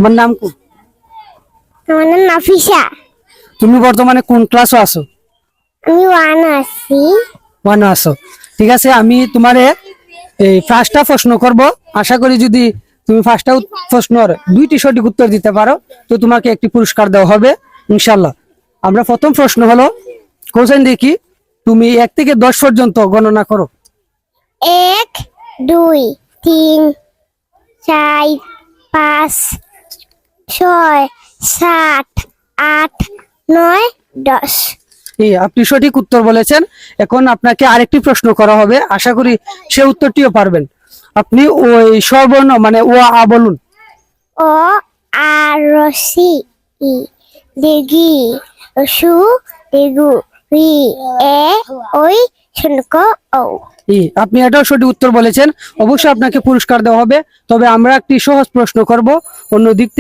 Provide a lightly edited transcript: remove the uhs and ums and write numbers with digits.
তোমার নাম কি? আমার নাম নাফিসা। তুমি বর্তমানে কোন ক্লাসে আছো? আমি ওয়ান আছি। ওয়ান আছো। ঠিক আছে, আমি তোমারে এই পাঁচটা প্রশ্ন করব। আশা করি যদি তুমি পাঁচটা প্রশ্নের দুইটি সঠিক উত্তর দিতে পারো তো তোমাকে একটি পুরস্কার দেওয়া হবে ইনশাল্লাহ। আমরা প্রথম প্রশ্ন হলো, কোশ্চেন দেখি, তুমি 1 থেকে 10 পর্যন্ত গণনা করো। 1 2 3 4 5 6 7 8 9 10। আপনি সঠিক উত্তর বলেছেন। এখন আপনাকে আরেকটি প্রশ্ন করা হবে, আশা করি সে উত্তরটিও পারবেন। আপনি ওই স্বরবর্ণ মানে ও আ বলুন। ও আর রসি ই দিগি সু দিগু রি এ ওই শুনক ও। আপনি এটাও সঠিক উত্তর বলেছেন। অবশ্যই আপনাকে পুরস্কার দেওয়া হবে। তবে আমরা একটি সহজ প্রশ্ন করব অন্য দিক থেকে।